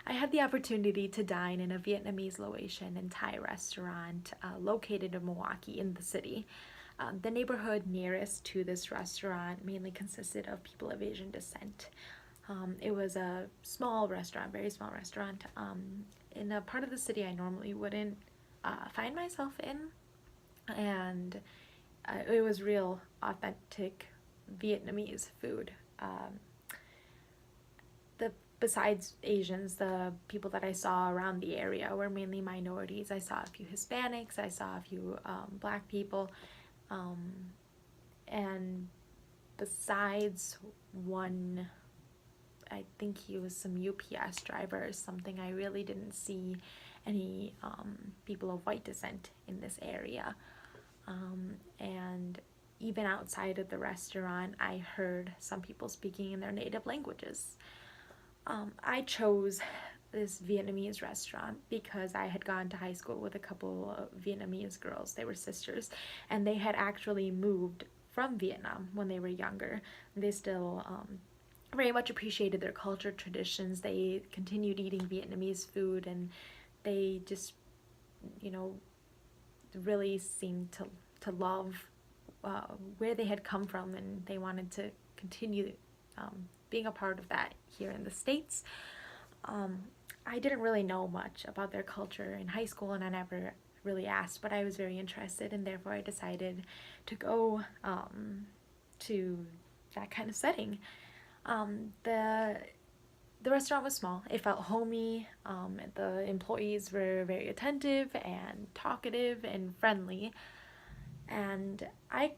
I had the opportunity to dine in a Vietnamese Laotian and Thai restaurant located in Milwaukee in the city. The neighborhood nearest to this restaurant mainly consisted of people of Asian descent. It was a small restaurant, very small restaurant, in a part of the city I normally wouldn't find myself in, and it was real, authentic Vietnamese food. The Besides Asians, the people that I saw around the area were mainly minorities. I saw a few Hispanics, I saw a few black people, um, and besides one, I think he was some UPS driver or something, I really didn't see any people of white descent in this area. And even outside of the restaurant, I heard some people speaking in their native languages. I chose this Vietnamese restaurant because I had gone to high school with a couple of Vietnamese girls. They were sisters, and they had actually moved from Vietnam when they were younger. They still very much appreciated their culture, traditions. They continued eating Vietnamese food, and they just, you know, really seemed to love where they had come from, and they wanted to continue being a part of that here in the States. Um, I didn't really know much about their culture in high school, and I never really asked, but I was very interested, and therefore I decided to go to that kind of setting. The restaurant was small. It felt homey. The employees were very attentive and talkative and friendly. And I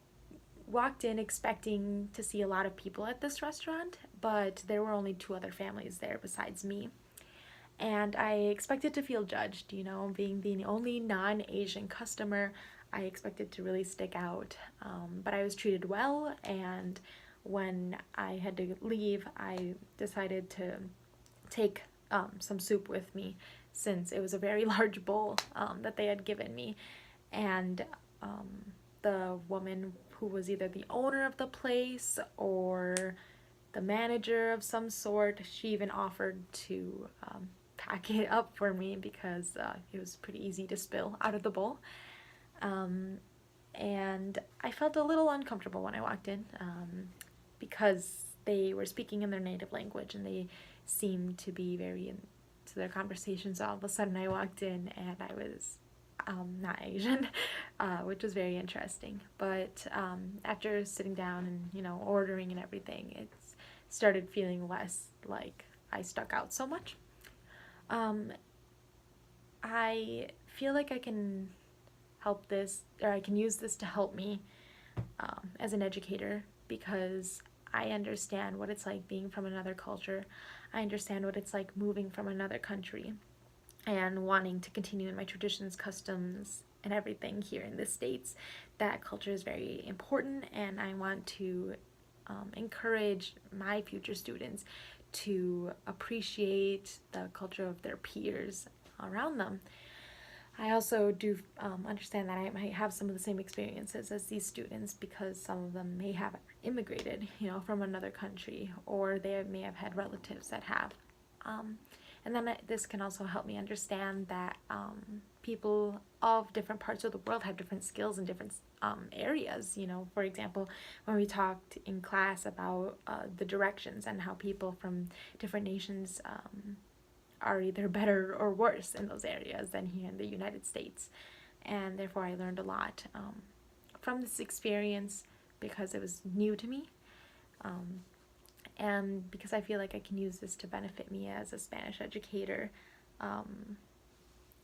walked in expecting to see a lot of people at this restaurant, but there were only two other families there besides me. And I expected to feel judged, being the only non Asian customer. I expected to really stick out, but I was treated well, and when I had to leave, I decided to take some soup with me since it was a very large bowl that they had given me. And um, the woman who was either the owner of the place or the manager of some sort, she even offered to pack it up for me because it was pretty easy to spill out of the bowl. Um, and I felt a little uncomfortable when I walked in because they were speaking in their native language and they seemed to be very into their conversations. All of a sudden, I walked in and I was not Asian, which was very interesting. But after sitting down and ordering and everything, it started feeling less like I stuck out so much. I feel like I can help this, or I can use this to help me as an educator, because I understand what it's like being from another culture. I understand what it's like moving from another country and wanting to continue in my traditions, customs, and everything here in the States. That culture is very important, and I want to encourage my future students to appreciate the culture of their peers around them. I also do understand that I might have some of the same experiences as these students because some of them may have immigrated, from another country, or they may have had relatives that have. And then this can also help me understand that people of different parts of the world have different skills in different areas. For example, when we talked in class about the directions and how people from different nations are either better or worse in those areas than here in the United States. And therefore I learned a lot from this experience because it was new to me. And because I feel like I can use this to benefit me as a Spanish educator,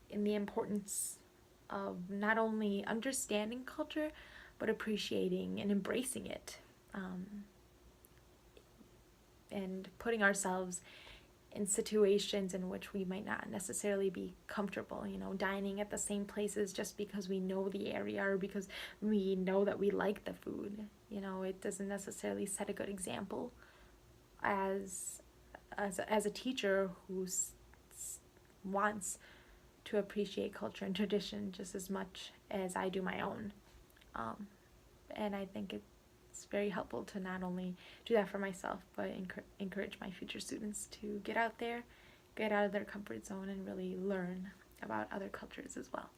in the importance of not only understanding culture, but appreciating and embracing it, and putting ourselves in situations in which we might not necessarily be comfortable, dining at the same places just because we know the area or because we know that we like the food. It doesn't necessarily set a good example as a teacher who wants to appreciate culture and tradition just as much as I do my own. And I think it's very helpful to not only do that for myself, but encourage my future students to get out there get out of their comfort zone and really learn about other cultures as well.